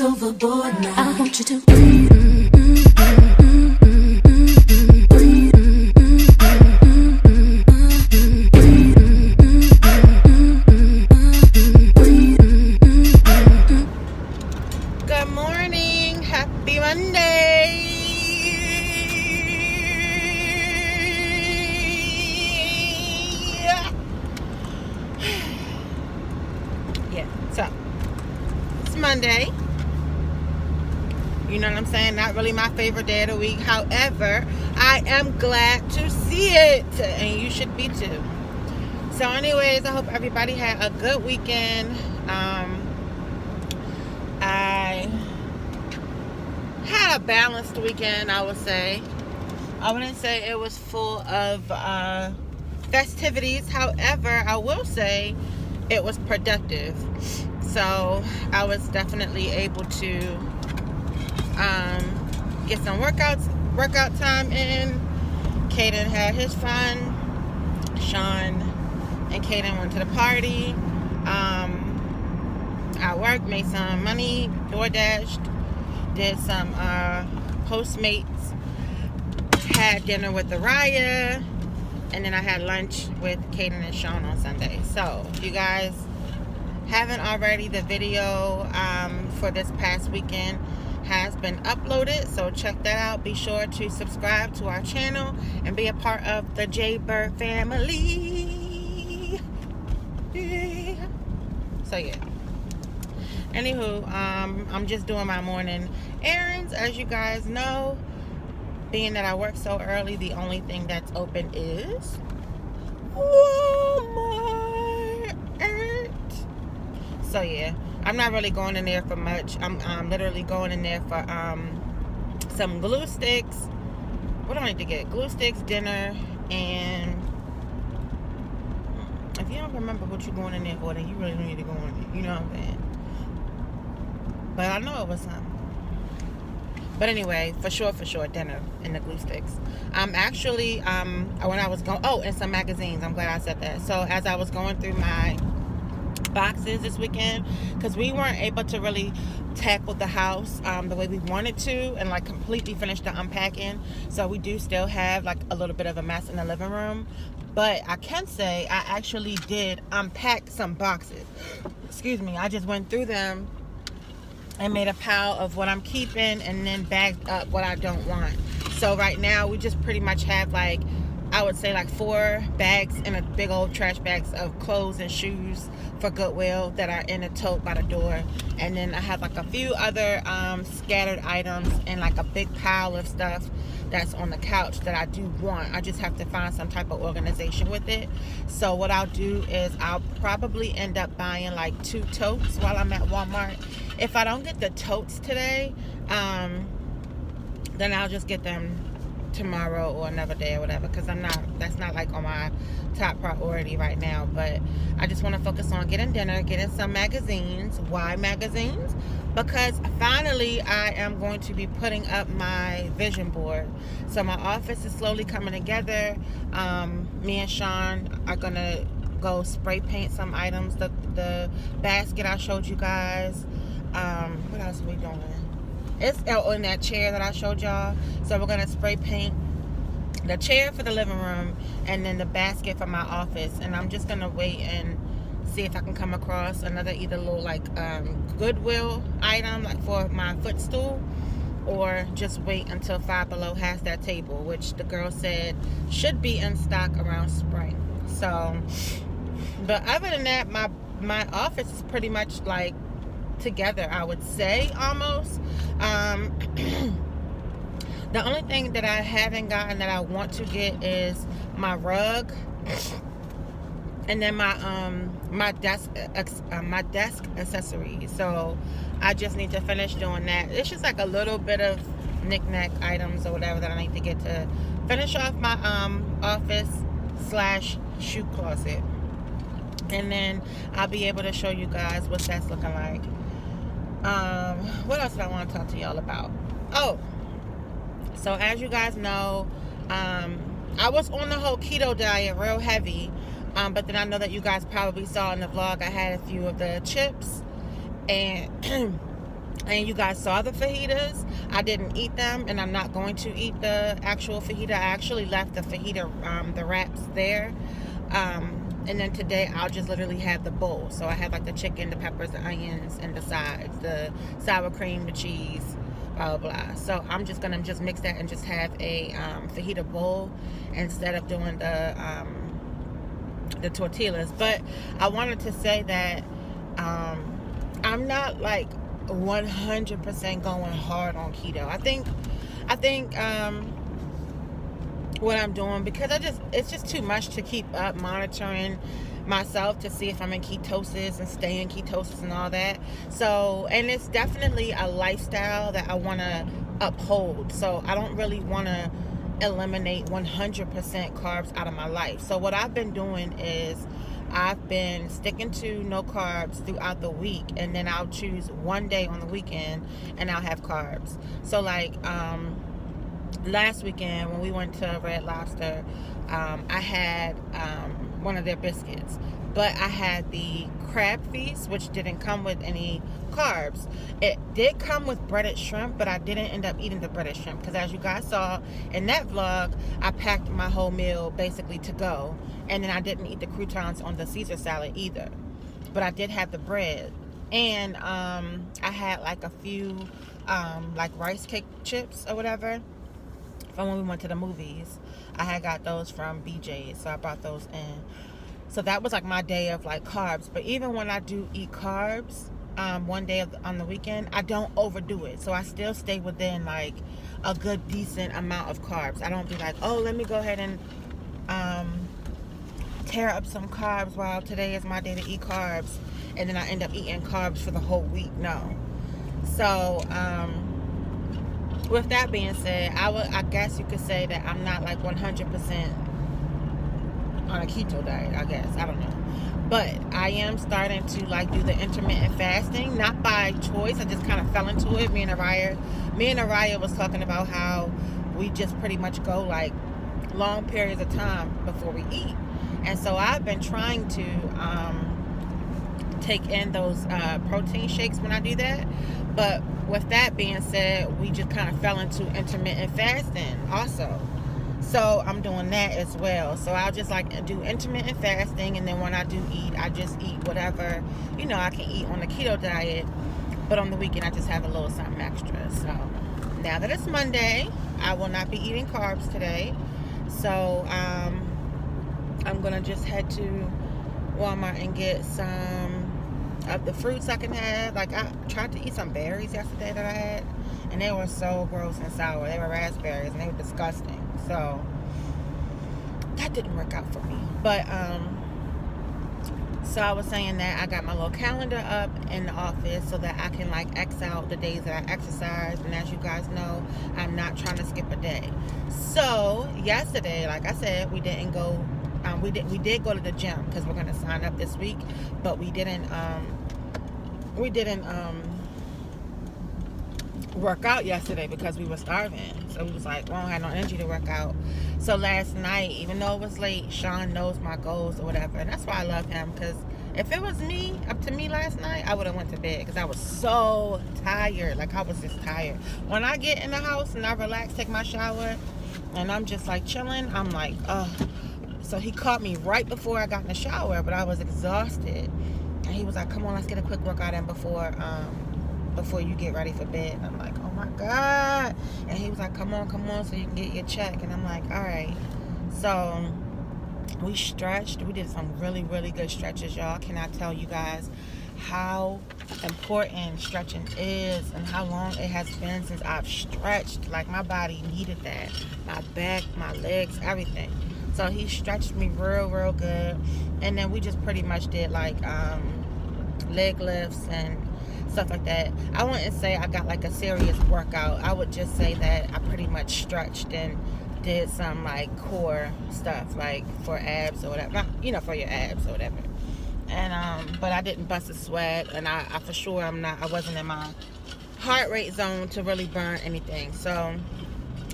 overboard now. I want you to. Good morning. Happy Monday. Yeah, so it's Monday. You know what I'm saying? Not really my favorite day of the week. However, I am glad to see it, and you should be too. So anyways, I hope everybody had a good weekend. I had a balanced weekend, I would say. I wouldn't say it was full of festivities. However, I will say it was productive. So I was definitely able to get some workout time in. Caden had his fun. Sean and Caden went to the party. I worked, made some money, DoorDashed, did some Postmates, had dinner with Araya, and then I had lunch with Caden and Sean on Sunday. So if you guys haven't already, the video for this past weekend has been uploaded, so check that out. Be sure to subscribe to our channel and be a part of the J Bird family. Yeah. So yeah. Anywho, I'm just doing my morning errands. As you guys know, being that I work so early, the only thing that's open is Walmart. So yeah, I'm not really going in there for much. I'm literally going in there for some glue sticks. What do I need to get? Glue sticks, dinner, and if you don't remember what you're going in there for, then you really don't need to go in there. You know what I'm saying? But I know it was something. But anyway, for sure, dinner and the glue sticks. Actually, when I was going, and some magazines. I'm glad I said that. So as I was going through my boxes this weekend, because we weren't able to really tackle the house the way we wanted to and like completely finish the unpacking. So we do still have like a little bit of a mess in the living room. But I can say I actually did unpack some boxes. Excuse me. I just went through them and made a pile of what I'm keeping and then bagged up what I don't want. So right now we just pretty much have like, I would say like 4 bags in a big old trash bags of clothes and shoes for Goodwill that are in a tote by the door. And then I have like a few other scattered items and like a big pile of stuff that's on the couch that I do want. I just have to find some type of organization with it. So what I'll do is I'll probably end up buying like 2 totes while I'm at Walmart. If I don't get the totes today, then I'll just get them tomorrow or another day or whatever, because that's not like on my top priority right now. But I just want to focus on getting dinner, getting some magazines. Why magazines? Because finally I am going to be putting up my vision board. So my office is slowly coming together. Me and Sean are gonna go spray paint some items. The basket I showed you guys. What else are we doing? It's in that chair that I showed y'all. So we're gonna spray paint the chair for the living room and then the basket for my office. And I'm just gonna wait and see if I can come across another either little like Goodwill item like for my footstool, or just wait until Five Below has that table, which the girl said should be in stock around spring. So, but other than that, my office is pretty much like together, I would say, almost. The only thing that I haven't gotten that I want to get is my rug, and then my desk accessories. So I just need to finish doing that. It's just like a little bit of knick-knack items or whatever that I need to get to finish off my office / shoe closet, and then I'll be able to show you guys what that's looking like. What else did I want to talk to y'all about? So as you guys know, I was on the whole keto diet real heavy, but then I know that you guys probably saw in the vlog I had a few of the chips, and And you guys saw the fajitas. I didn't eat them, and I'm not going to eat the actual fajita. I actually left the fajita, the wraps there. And then today I'll just literally have the bowl. So I have like the chicken, the peppers, the onions, and the sides, the sour cream, the cheese, blah blah blah. So I'm just gonna just mix that and just have a fajita bowl instead of doing the tortillas. But I wanted to say that I'm not like 100% going hard on keto. I think what I'm doing, because it's just too much to keep up monitoring myself to see if I'm in ketosis and stay in ketosis and all that. So, and it's definitely a lifestyle that I want to uphold. So I don't really want to eliminate 100% carbs out of my life. So what I've been doing is I've been sticking to no carbs throughout the week, and then I'll choose one day on the weekend and I'll have carbs. So like last weekend when we went to Red Lobster, I had one of their biscuits, but I had the crab feast, which didn't come with any carbs. It did come with breaded shrimp, but I didn't end up eating the breaded shrimp because, as you guys saw in that vlog, I packed my whole meal basically to go, and then I didn't eat the croutons on the Caesar salad either, but I did have the bread. And I had like a few like rice cake chips or whatever from when we went to the movies. I had got those from BJ's, so I brought those in. So that was like my day of like carbs. But even when I do eat carbs one day on the weekend, I don't overdo it. So I still stay within like a good decent amount of carbs. I don't be like, oh, let me go ahead and tear up some carbs while today is my day to eat carbs, and then I end up eating carbs for the whole week. No. So with that being said, I guess you could say that I'm not like 100% on a keto diet, I guess. I don't know. But I am starting to like do the intermittent fasting, not by choice. I just kind of fell into it. Me and Araya was talking about how we just pretty much go like long periods of time before we eat. And so I've been trying to take in those protein shakes when I do that. But with that being said, we just kind of fell into intermittent fasting also. So I'm doing that as well. So I'll just like do intermittent fasting, and then when I do eat, I just eat whatever, I can eat on the keto diet. But on the weekend, I just have a little something extra. So now that it's Monday, I will not be eating carbs today. So I'm going to just head to Walmart and get some of the fruits I can have. Like I tried to eat some berries yesterday that I had, and they were so gross and sour. They were raspberries and they were disgusting. So that didn't work out for me. But so I was saying that I got my little calendar up in the office so that I can like X out the days that I exercise. And as you guys know, I'm not trying to skip a day. So yesterday, like I said, we didn't go. We did go to the gym because we're gonna sign up this week, but we didn't work out yesterday because we were starving. So we was like, we don't have no energy to work out. So last night, even though it was late, Sean knows my goals or whatever, and that's why I love him. Because if it was me, up to me last night, I would have went to bed because I was so tired. Like I was just tired. When I get in the house and I relax, take my shower, and I'm just like chilling, I'm like, ugh. So he caught me right before I got in the shower, but I was exhausted. And he was like, come on, let's get a quick workout in before you get ready for bed. And I'm like, oh my God. And he was like, come on, so you can get your check. And I'm like, all right. So we stretched. We did some really, really good stretches, y'all. Can I tell you guys how important stretching is and how long it has been since I've stretched? Like my body needed that. My back, my legs, everything. So he stretched me real, real good. And then we just pretty much did like leg lifts and stuff like that. I wouldn't say I got like a serious workout. I would just say that I pretty much stretched and did some like core stuff, like for abs or whatever. For your abs or whatever. And but I didn't bust a sweat, and I for sure I wasn't in my heart rate zone to really burn anything. So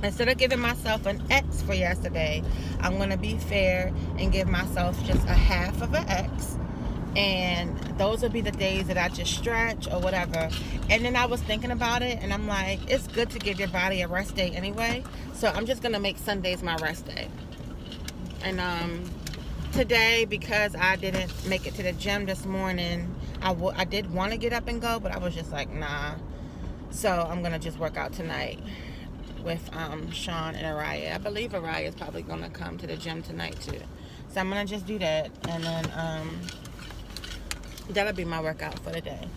instead of giving myself an X for yesterday, I'm going to be fair and give myself just a half of an X. And those would be the days that I just stretch or whatever. And then I was thinking about it, and I'm like, it's good to give your body a rest day anyway. So I'm just gonna make Sundays my rest day. And today, because I didn't make it to the gym this morning, I did want to get up and go, but I was just like, nah. So I'm gonna just work out tonight with Sean and Araya. I believe Araya is probably gonna come to the gym tonight too. So I'm gonna just do that, and then that'll be my workout for the day.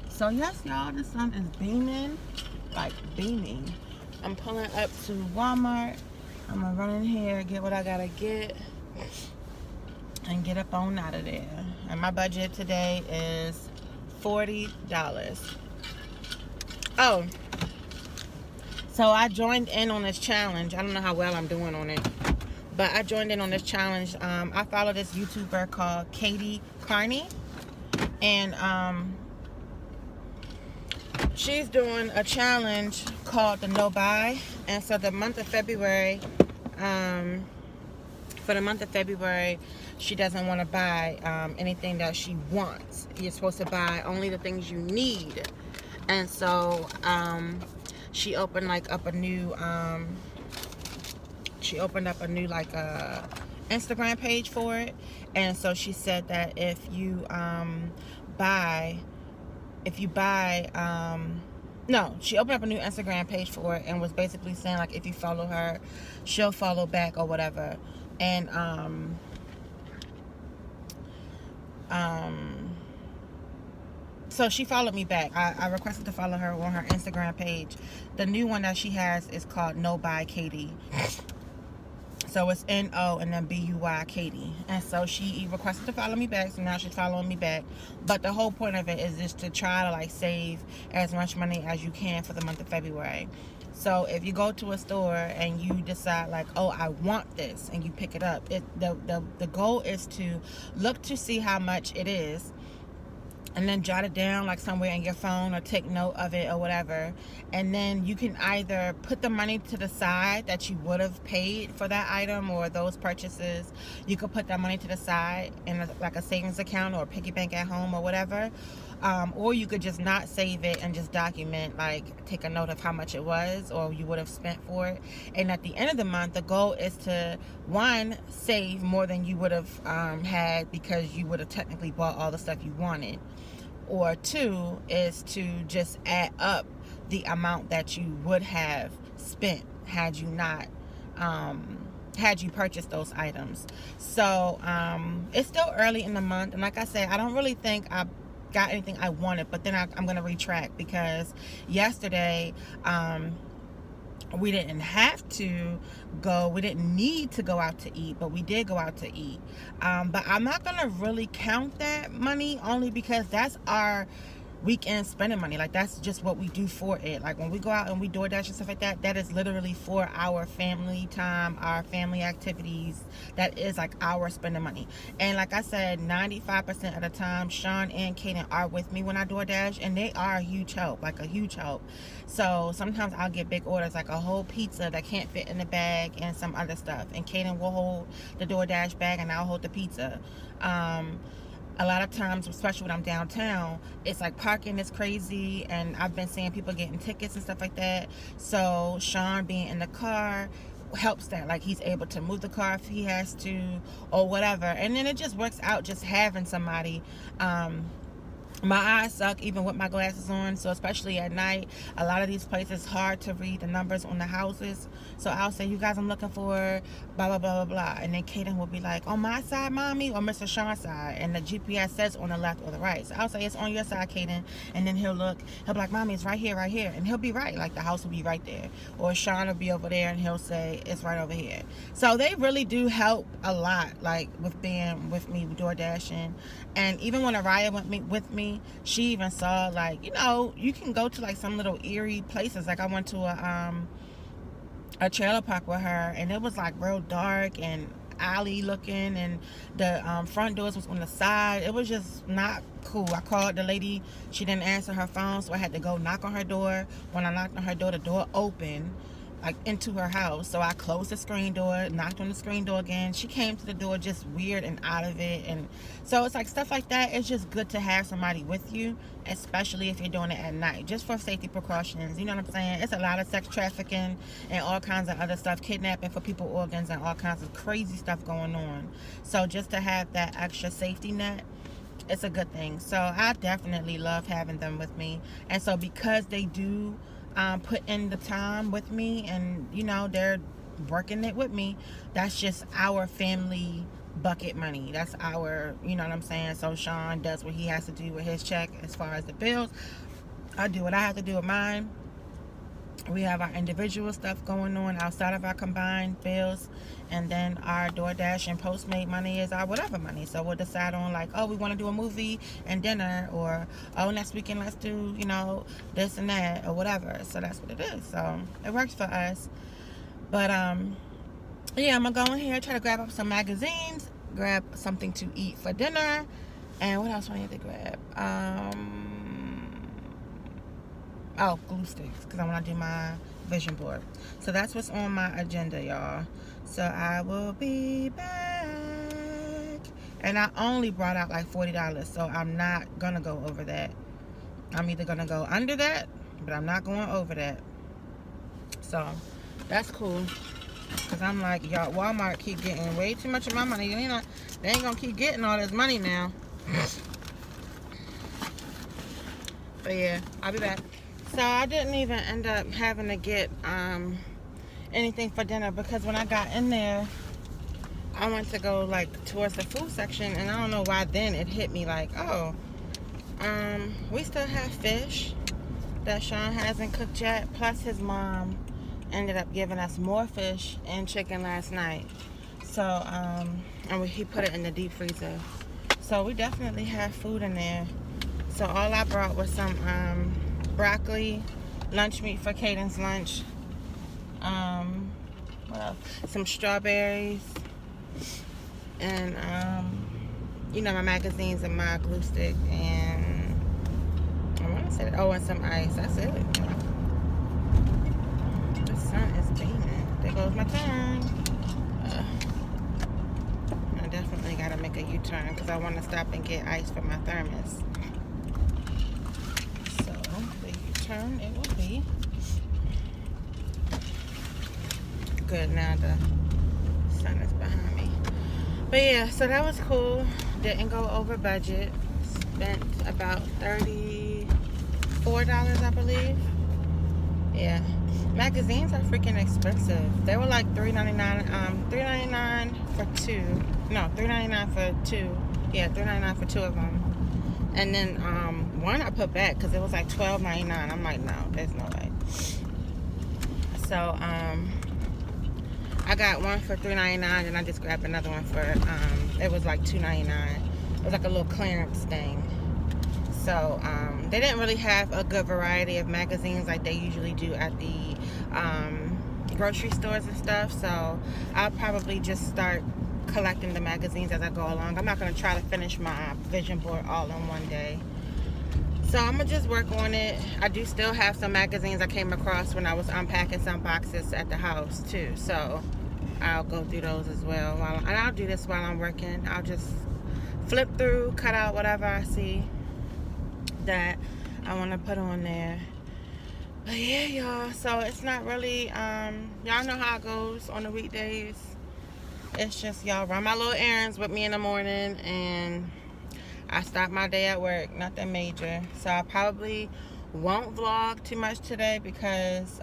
So yes, y'all, the sun is beaming, like beaming. I'm pulling up to Walmart. I'm gonna run in here, get what I gotta get, and get up on out of there. And my budget today is $40. Oh, so I joined in on this challenge. I don't know how well I'm doing on it, but I joined in on this challenge. I follow this YouTuber called Katie Carney, and she's doing a challenge called the No Buy. And so the month of February, for the month of February, she doesn't want to buy anything that she wants. You're supposed to buy only the things you need. And so she opened up a new Instagram page for it. And so she said that if you buy no, she opened up a new Instagram page for it and was basically saying, like, if you follow her, she'll follow back or whatever. And so she followed me back. I requested to follow her on her Instagram page. The new one that she has is called No Buy Katie. So it's N-O and then B-U-Y Katie. And so she requested to follow me back, so now she's following me back. But the whole point of it is just to try to like save as much money as you can for the month of February. So if you go to a store and you decide like, oh, I want this, and you pick it up, the goal is to look to see how much it is, and then jot it down like somewhere in your phone or take note of it or whatever. And then you can either put the money to the side that you would have paid for that item or those purchases. You could put that money to the side in like a savings account or a piggy bank at home or whatever. Or you could just not save it and just document, like take a note of how much it was or you would have spent for it. And at the end of the month, the goal is to, one, save more than you would have had because you would have technically bought all the stuff you wanted. Or two is to just add up the amount that you would have spent had you not had you purchased those items. So it's still early in the month, and like I said, I don't really think I got anything I wanted, but then I'm gonna retract, because yesterday we didn't have to go, we didn't need to go out to eat, but we did go out to eat. But I'm not gonna really count that money, only because that's our weekend spending money. Like, that's just what we do for it. Like, when we go out and we DoorDash and stuff like that, that is literally for our family time, our family activities. That is like our spending money. And like I said, 95% of the time, Sean and Kaden are with me when I DoorDash, and they are a huge help, like a huge help. So sometimes I'll get big orders, like a whole pizza that can't fit in the bag and some other stuff, and Kaden will hold the DoorDash bag and I'll hold the pizza. A lot of times, especially when I'm downtown, it's like parking is crazy, and I've been seeing people getting tickets and stuff like that. So Sean being in the car helps that. Like, he's able to move the car if he has to or whatever. And then it just works out just having somebody. My eyes suck even with my glasses on, so especially at night, a lot of these places, hard to read the numbers on the houses. So I'll say, you guys, I'm looking for blah blah blah blah blah, and then Kaden will be like, on my side, mommy, or Mr. Sean's side, and the GPS says on the left or the right. So I'll say, it's on your side, Kaden, and then he'll look, he'll be like, mommy, it's right here, and he'll be right, like the house will be right there. Or Sean will be over there and he'll say, it's right over here. So they really do help a lot, like with being with me door dashing. And even when Araya went with me, she even saw, like, you know, you can go to like some little eerie places. Like, I went to a trailer park with her, and it was like real dark and alley looking, and the front doors was on the side. It was just not cool. I called the lady, she didn't answer her phone, so I had to go knock on her door. When I knocked on her door, the door opened, like into her house. So I closed the screen door, knocked on the screen door again. She came to the door just weird and out of it. And so it's like stuff like that. It's just good to have somebody with you, especially if you're doing it at night, just for safety precautions. You know what I'm saying? It's a lot of sex trafficking and all kinds of other stuff, kidnapping for people's organs and all kinds of crazy stuff going on. So just to have that extra safety net, it's a good thing. So I definitely love having them with me. And so because they do put in the time with me, and you know, they're working it with me, that's just our family bucket money. That's our, you know what I'm saying? So Sean does what he has to do with his check as far as the bills. I do what I have to do with mine. We have our individual stuff going on outside of our combined bills, and then our DoorDash and Postmate money is our whatever money. So we'll decide on like, oh, we want to do a movie and dinner, or oh, next weekend let's do, you know, this and that or whatever. So that's what it is. So it works for us. But yeah, I'm gonna go in here, try to grab up some magazines, grab something to eat for dinner, and what else do I need to grab? Oh, glue sticks, because I want to do my vision board. So that's what's on my agenda, y'all. So I will be back. And I only brought out like $40, so I'm not going to go over that. I'm either going to go under that, but I'm not going over that. So that's cool. Because I'm like, y'all, Walmart keep getting way too much of my money. They ain't going to keep getting all this money now. But yeah, I'll be back. So I didn't even end up having to get anything for dinner, because when I got in there, I went to go like towards the food section, and I don't know why then it hit me like, oh, we still have fish that Sean hasn't cooked yet. Plus his mom ended up giving us more fish and chicken last night. So and he put it in the deep freezer. So we definitely have food in there. So all I brought was some broccoli, lunch meat for Caden's lunch. What else? Some strawberries, and you know, my magazines and my glue stick, and I want to say that. Oh, and some ice. That's it. The sun is beaming. There goes my turn. I definitely gotta make a U-turn because I want to stop and get ice for my thermos. Turn it will be good. Now the sun is behind me. But yeah, so that was cool. Didn't go over budget. Spent about $34, I believe. Yeah, magazines are freaking expensive. They were like $3.99 $3.99 for two. No, $3.99 for two. Yeah, $3.99 for two of them. And then one I put back because it was like $12.99. I'm like, no, there's no way. So I got one for $3.99, and I just grabbed another one for it was like $2.99. It was like a little clearance thing. So they didn't really have a good variety of magazines like they usually do at the grocery stores and stuff. So I'll probably just start collecting the magazines as I go along. I'm not going to try to finish my vision board all in one day. So I'm going to just work on it. I do still have some magazines I came across when I was unpacking some boxes at the house too. So I'll go through those as well. And I'll do this while I'm working. I'll just flip through, cut out whatever I see that I want to put on there. But yeah, y'all. So it's not really, y'all know how it goes on the weekdays. It's just y'all run my little errands with me in the morning, and I start my day at work. Nothing major. So I probably won't vlog too much today because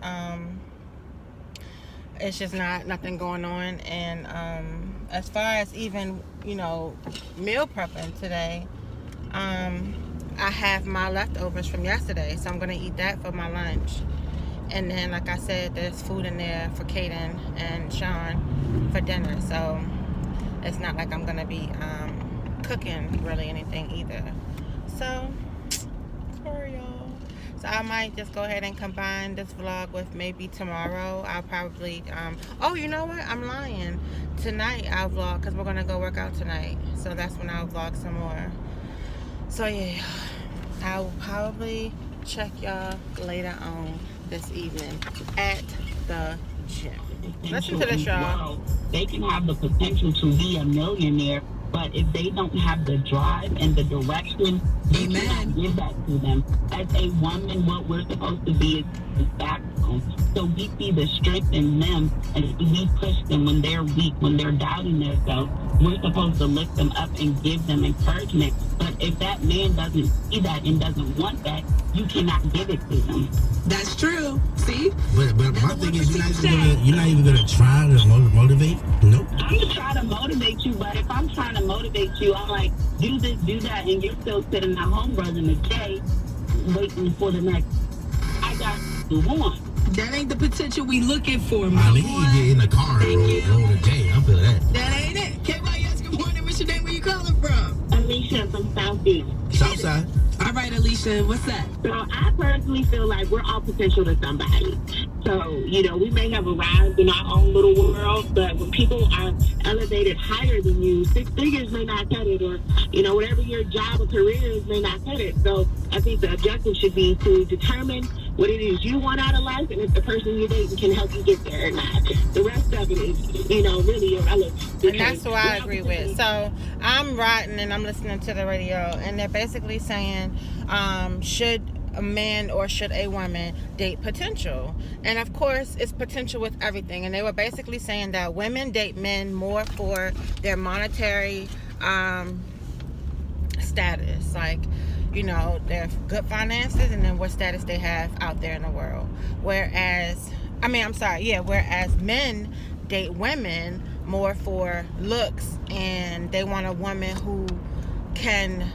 it's just nothing going on. And as far as even, you know, meal prepping today, I have my leftovers from yesterday, so I'm gonna eat that for my lunch. And then, like I said, there's food in there for Kaden and Sean for dinner. So it's not like I'm going to be cooking really anything either. So, sorry, y'all. So I might just go ahead and combine this vlog with maybe tomorrow. I'll probably, oh, you know what? I'm lying. Tonight I'll vlog because we're going to go work out tonight. So that's when I'll vlog some more. So, yeah, I'll probably check y'all later on this evening at the gym. Listen to this, y'all. They can have the potential to be a millionaire, but if they don't have the drive and the direction, you cannot give that to them. As a woman, what we're supposed to be is backbone. So we see the strength in them, and we push them when they're weak, when they're doubting themselves. We're supposed to lift them up and give them encouragement. But if that man doesn't see that and doesn't want that, you cannot give it to them. That's true. See? But my thing is, you're not even gonna try to motivate. Nope. I'm gonna try to motivate you, but if I'm trying to motivate you, I'm like, do this, do that, and you're still sitting at home, brother McKay, waiting for the next. I got to want. That ain't the potential we looking for, I mean, you get in the car and roll the day. I feel that. That ain't it. KYS, good morning. What's your name? Where you calling from? Alicia from South Beach. Southside. All right, Alicia, what's that? So I personally feel like we're all potential to somebody. So, we may have arrived in our own little world, but when people are elevated higher than you, 6 figures may not cut it, or, whatever your job or career is may not cut it. So I think the objective should be to determine what it is you want out of life, and if the person you're dating can help you get there or not. The rest of it is, really irrelevant. And that's what I agree with. So I'm riding and I'm listening to the radio, and they're basically saying, should a man or should a woman date potential? And of course, it's potential with everything. And they were basically saying that women date men more for their monetary status, like, their good finances, and then what status they have out there in the world. Whereas men date women more for looks, and they want a woman who can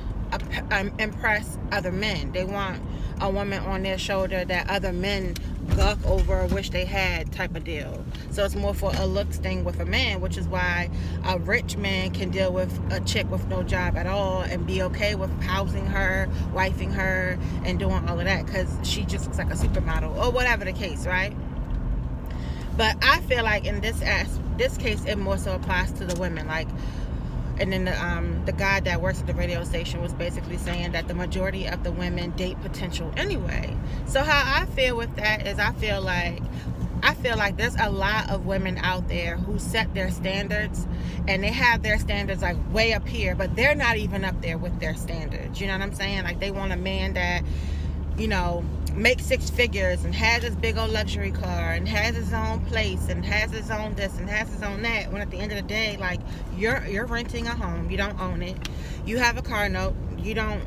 impress other men. They want a woman on their shoulder that other men gawk over or wish they had, type of deal. So it's more for a looks thing with a man, which is why a rich man can deal with a chick with no job at all and be okay with housing her, wifing her, and doing all of that because she just looks like a supermodel or whatever the case, right? But I feel like in this case, it more so applies to the women. Like, and then the guy that works at the radio station was basically saying that the majority of the women date potential anyway. So how I feel with that is I feel like there's a lot of women out there who set their standards, and they have their standards like way up here, but they're not even up there with their standards. You know what I'm saying? Like, they want a man that, makes 6 figures and has this big old luxury car and has his own place and has his own this and has his own that, when at the end of the day, like, you're renting a home, you don't own it, you have a car note, you don't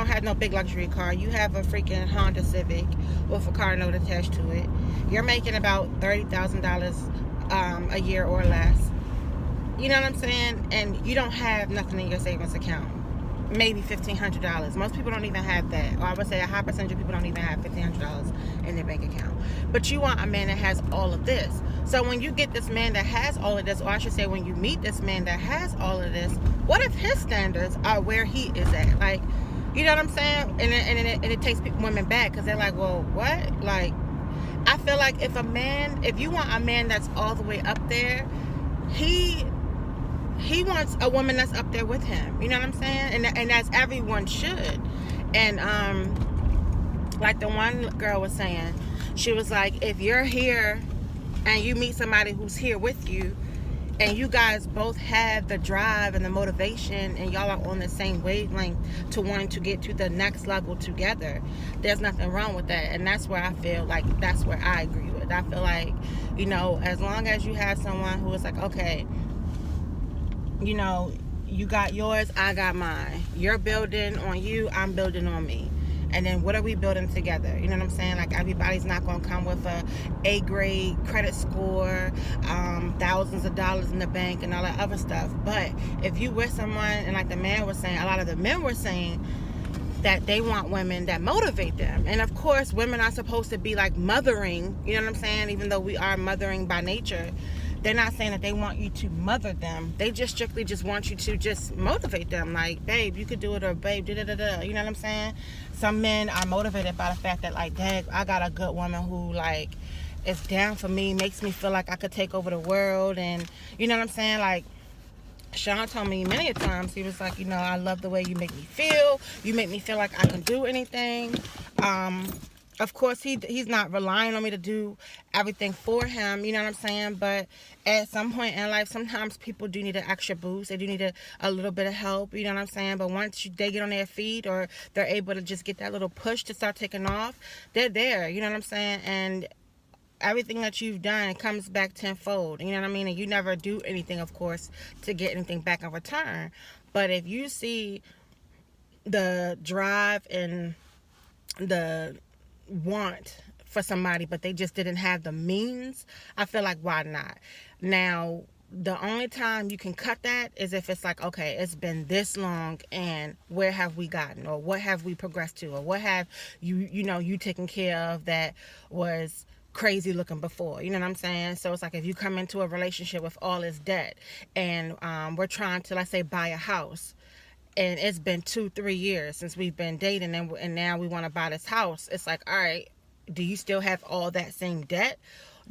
have no big luxury car, you have a freaking Honda Civic with a car note attached to it, you're making about $30,000 a year or less, you know what I'm saying, and you don't have nothing in your savings account. Maybe $1,500. Most people don't even have that. Or I would say a high percentage of people don't even have $1,500 in their bank account. But you want a man that has all of this. So when you get this man that has all of this, or I should say when you meet this man that has all of this, what if his standards are where he is at? Like, you know what I'm saying? And it takes women back because they're like, well, what? Like, I feel like if you want a man that's all the way up there, he wants a woman that's up there with him. You know what I'm saying? And as everyone should. And like the one girl was saying, she was like, if you're here and you meet somebody who's here with you, and you guys both have the drive and the motivation, and y'all are on the same wavelength to wanting to get to the next level together, there's nothing wrong with that. And that's where I feel like that's where I agree with. I feel like, as long as you have someone who is like, okay, you got yours, I got mine. You're building on you, I'm building on me. And then what are we building together? You know what I'm saying? Like, everybody's not going to come with a A-grade credit score, thousands of dollars in the bank and all that other stuff. But if you with someone, and like the man was saying, a lot of the men were saying that they want women that motivate them. And of course, women are supposed to be like mothering, you know what I'm saying? Even though we are mothering by nature, they're not saying that they want you to mother them. They just strictly just want you to just motivate them. Like, babe, you could do it, or babe, da-da-da-da. You know what I'm saying? Some men are motivated by the fact that, like, dang, I got a good woman who, like, is down for me, makes me feel like I could take over the world. And, you know what I'm saying? Like, Sean told me many a times, he was like, you know, I love the way you make me feel. You make me feel like I can do anything. Of course, he's not relying on me to do everything for him, you know what I'm saying? But at some point in life, sometimes people do need an extra boost. They do need a little bit of help, you know what I'm saying? But once they get on their feet, or they're able to just get that little push to start taking off, they're there, you know what I'm saying? And everything that you've done comes back tenfold, you know what I mean? And you never do anything, of course, to get anything back in return. But if you see the drive and the want for somebody, but they just didn't have the means, I feel like, why not? Now, the only time you can cut that is if it's like, okay, it's been this long, and where have we gotten, or what have we progressed to, or what have you taken care of that was crazy looking before, you know what I'm saying? So it's like, if you come into a relationship with all this debt, and we're trying to, let's say, buy a house, and it's been 2-3 years since we've been dating, and now we want to buy this house. It's like, all right, do you still have all that same debt?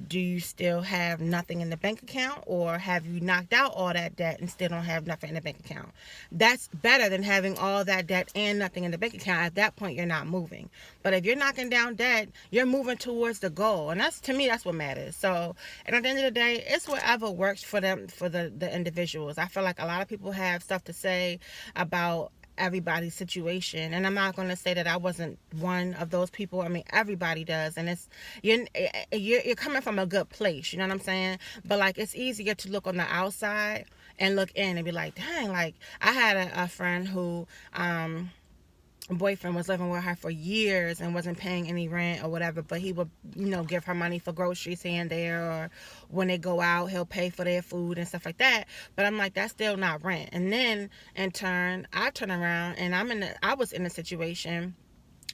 Do you still have nothing in the bank account, or have you knocked out all that debt and still don't have nothing in the bank account? That's better than having all that debt and nothing in the bank account. At that point, you're not moving. But if you're knocking down debt, you're moving towards the goal, and to me, that's what matters. So, and at the end of the day, it's whatever works for them, for the individuals. I feel like a lot of people have stuff to say about everybody's situation, and I'm not going to say that I wasn't one of those people. I mean, everybody does, and you're coming from a good place, you know what I'm saying? But like, it's easier to look on the outside and look in and be like, dang, like, I had a friend who boyfriend was living with her for years and wasn't paying any rent or whatever, but he would, give her money for groceries here and there, or when they go out, he'll pay for their food and stuff like that. But I'm like, that's still not rent. And then in turn, I turn around and I was in a situation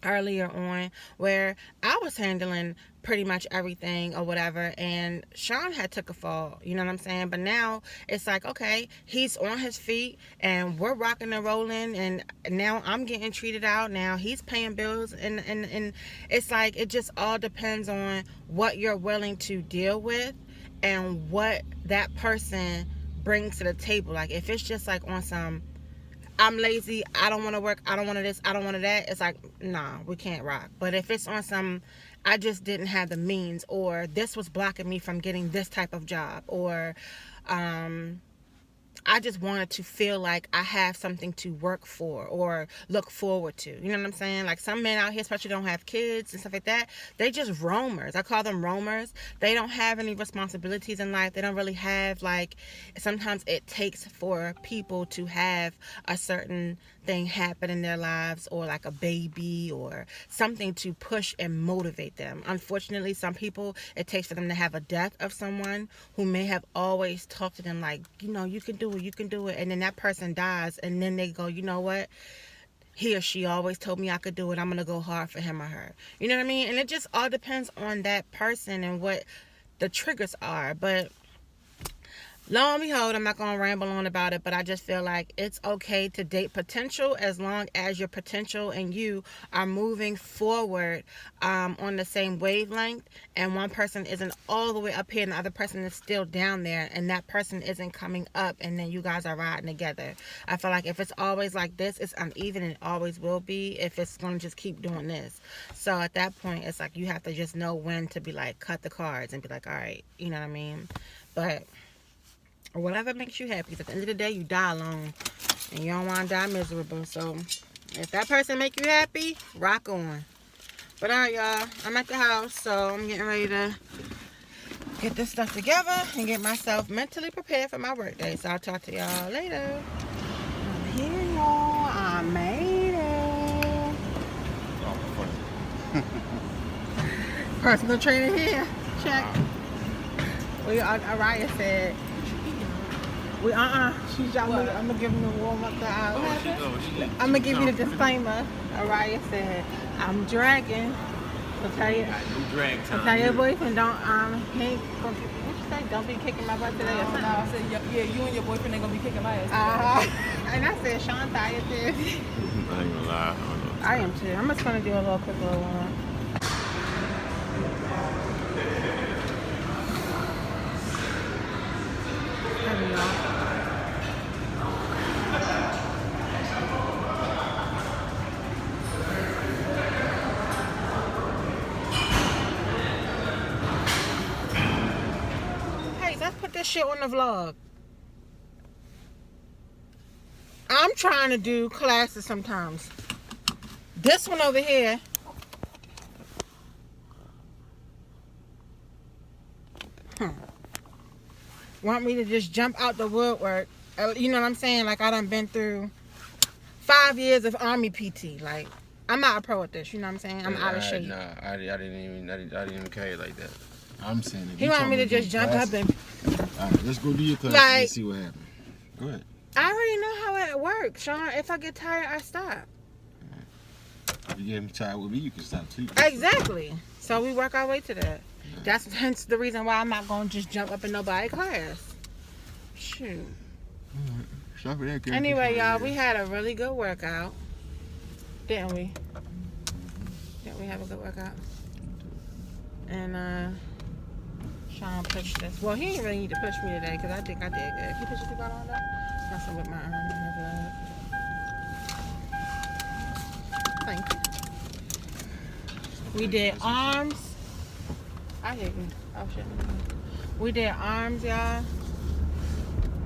earlier on where I was handling pretty much everything or whatever, and Sean had took a fall, you know what I'm saying? But now it's like, okay, he's on his feet and we're rocking and rolling, and now I'm getting treated out, now he's paying bills, and it's like, it just all depends on what you're willing to deal with and what that person brings to the table. Like, if it's just like on some, I'm lazy, I don't want to work, I don't want to this, I don't want to that, it's like, nah, we can't rock. But if it's on some, I just didn't have the means, or this was blocking me from getting this type of job, or I just wanted to feel like I have something to work for or look forward to. You know what I'm saying? Like, some men out here, especially, don't have kids and stuff like that. They just roamers. I call them roamers. They don't have any responsibilities in life. They don't really have, like, sometimes it takes for people to have a certain thing happen in their lives, or like a baby or something to push and motivate them. Unfortunately, some people, it takes for them to have a death of someone who may have always talked to them like, you can do it, you can do it, and then that person dies, and then they go, you know what, he or she always told me I could do it, I'm gonna go hard for him or her. You know what I mean? And it just all depends on that person and what the triggers are. But lo and behold, I'm not going to ramble on about it, but I just feel like it's okay to date potential as long as your potential and you are moving forward on the same wavelength, and one person isn't all the way up here and the other person is still down there, and that person isn't coming up, and then you guys are riding together. I feel like if it's always like this, it's uneven, and it always will be if it's going to just keep doing this. So at that point, it's like you have to just know when to be like, cut the cards and be like, all right, you know what I mean? But or whatever makes you happy. At the end of the day, you die alone, and you don't want to die miserable. So if that person make you happy, rock on. But all right, y'all, I'm at the house, so I'm getting ready to get this stuff together and get myself mentally prepared for my work day. So I'll talk to y'all later. I'm here, y'all. I made it. Personal trainer here. Check. Araya said, she's I'm gonna give him the warm up the hour. I'm gonna give you the disclaimer. Araya said, I'm dragging. So tell your boyfriend, don't he ain't gonna, what you say? Don't be kicking my butt today or something. I said, yeah, you and your boyfriend ain't gonna be kicking my ass. And I said, Sean tired too. I ain't gonna lie. I am too. I'm just gonna do a quick little one. shit on the vlog. I'm trying to do classes sometimes. This one over here. Want me to just jump out the woodwork? You know what I'm saying? Like I done been through 5 years of Army PT. Like I'm not a pro at this. You know what I'm saying? I'm out of shape. Nah, I didn't even carry it like that. I'm saying he wanted me to just jump up and. All right, let's go do your class and see what happens. Go ahead. I already know how it works, Sean. If I get tired, I stop. If you get tired with me, you can stop too. Exactly. So we work our way to that. That's hence the reason why I'm not going to just jump up in nobody's class. Shoot. Anyway, y'all, we had a really good workout. Didn't we? Didn't we have a good workout? And, Sean pushed us. Well, he didn't really need to push me today because I think I did good. He pushed you about all that? Messing with my arm and her blood. Thank you. We did arms. I hear you. Oh, shit. We did arms, y'all.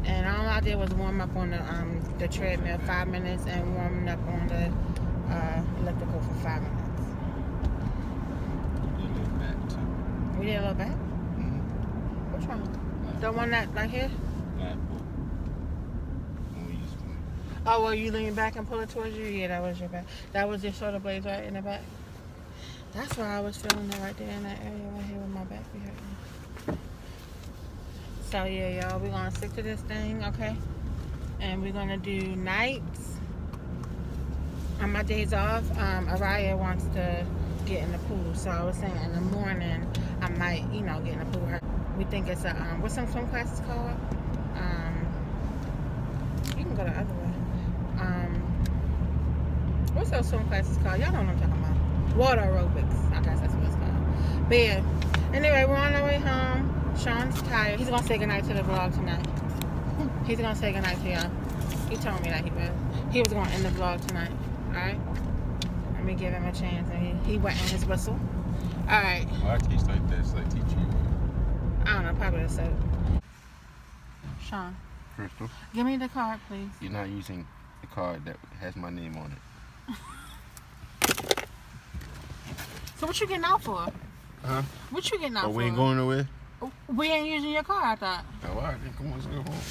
And all I did was warm up on the treadmill 5 minutes and warming up on the elliptical for 5 minutes. We did a little back? Mm-hmm. Which one? The one that, like here? Oh, well, you lean back and pull it towards you? Yeah, that was your back. That was your shoulder blades right in the back. That's why I was feeling it right there in that area right here with my back be hurting. So, yeah, y'all, we're going to stick to this thing, okay? And we're going to do nights. On my days off, Araya wants to get in the pool. So, I was saying in the morning, I might, you know, get in the pool with her. We think it's a, what's some swim classes called? You can go the other way. What's those swim classes called? Y'all know what I'm talking about. Water aerobics. I guess that's what it's called. But yeah. Anyway, we're on our way home. Sean's tired. He's gonna say goodnight to the vlog tonight. He's gonna say goodnight to y'all. He told me that he was gonna end the vlog tonight. Alright? Let me give him a chance. And he went in his whistle. Alright. Why taste like that? It's like teaching you. I don't know, probably the soap. Sean. Crystal. Give me the card, please. You're not using the card that has my name on it. So what you getting out for? Huh? What you getting out for? Oh, we ain't going nowhere? We ain't using your car, I thought. Oh, all right, then come on, let's go home.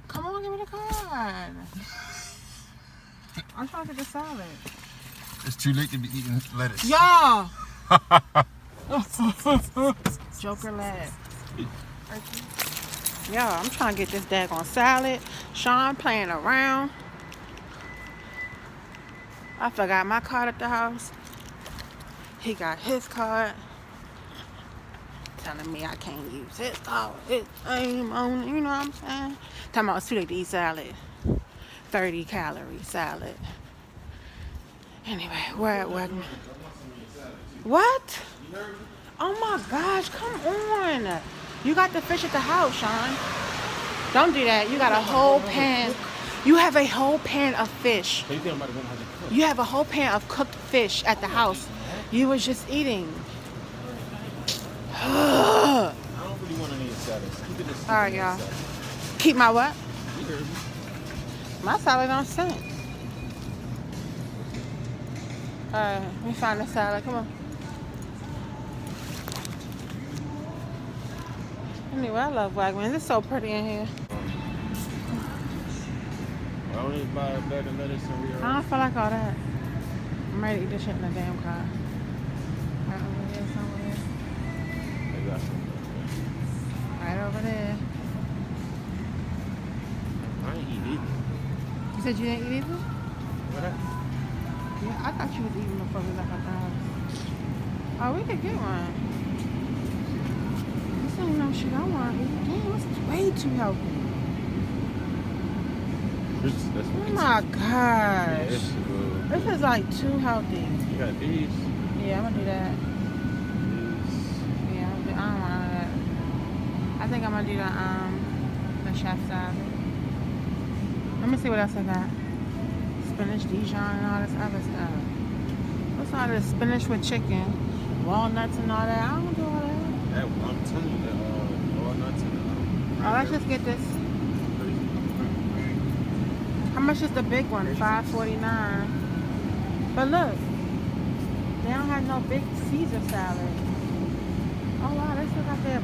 Come on, give me the card. I'm trying to get the salad. It's too late to be eating lettuce. Y'all! Joker lad. Y'all, I'm trying to get this daggone salad. Sean playing around. I forgot my card at the house. He got his card. Telling me I can't use his card. His name on it, you know what I'm saying? Talking about it's too late to eat salad. 30 calorie salad. Anyway, we're at Wegman. What? Oh my gosh, come on. You got the fish at the house, Sean. Don't do that. You got a whole pan. You have a whole pan of fish. You have a whole pan of cooked fish at the house. You was just eating. I don't really want any salad. Keep it as Alright, y'all. Keep my what? My salad don't stink. Alright, let me find the salad. Come on. Anyway, I love Wegmans. It's so pretty in here. I don't need to buy a bag of lettuce and we I don't feel like all that. I'm ready to eat this shit in the damn car. Right over there somewhere. They got some. Right over there. I ain't eat either. You said you didn't eat either? What happened? Yeah, I thought you was eating before we left out the house. Oh, we could get one. This ain't no shit I want to eat. Damn, this is way too healthy. That's Oh my gosh. This This is like too healthy. You got these. Yeah, I'm gonna do that. These. Yeah, I don't want none of that. I think I'm gonna do the chef salad. Let me see what else I got. Spinach Dijon and all this other stuff. What's all this spinach with chicken, walnuts and all that? I don't do all that. I'm telling you that, or not to Oh, let's just get this. How much is the big one? $5.49. But look, they don't have no big Caesar salad. Oh wow, they still got their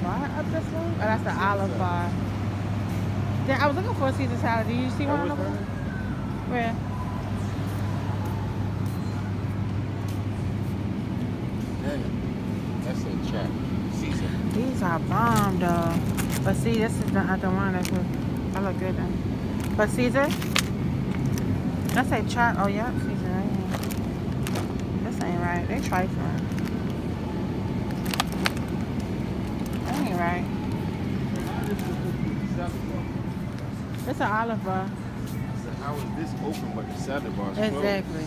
bar up this way? Oh, that's the olive bar. Yeah, I was looking for a Caesar salad. Did you see one on the wall? Where? That's a trap. Caesar. These are bomb though. But see, this is the other one that look good then. But Caesar? That's a chop. Oh yeah, Caesar right here. This ain't right. They trifling. That ain't right. It's an olive bar. So how is this open but the salad bar is closed? Exactly.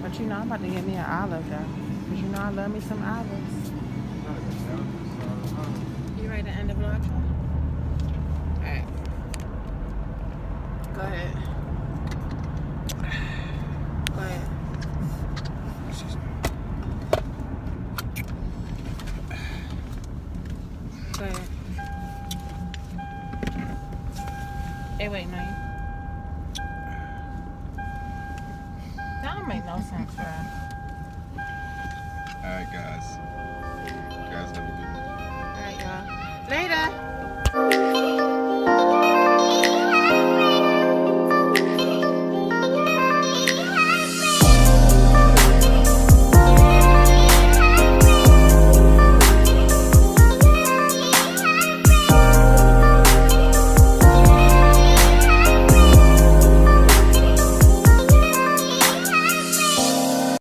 But you know, I'm about to get me an olive though. Because you know I love me some olives. You ready to end the vlog? Alright. Go ahead. Go ahead. Go ahead. Hey, wait, no. That don't make no sense, bro. Alright, guys. You guys have a good one. Alright, y'all. Later.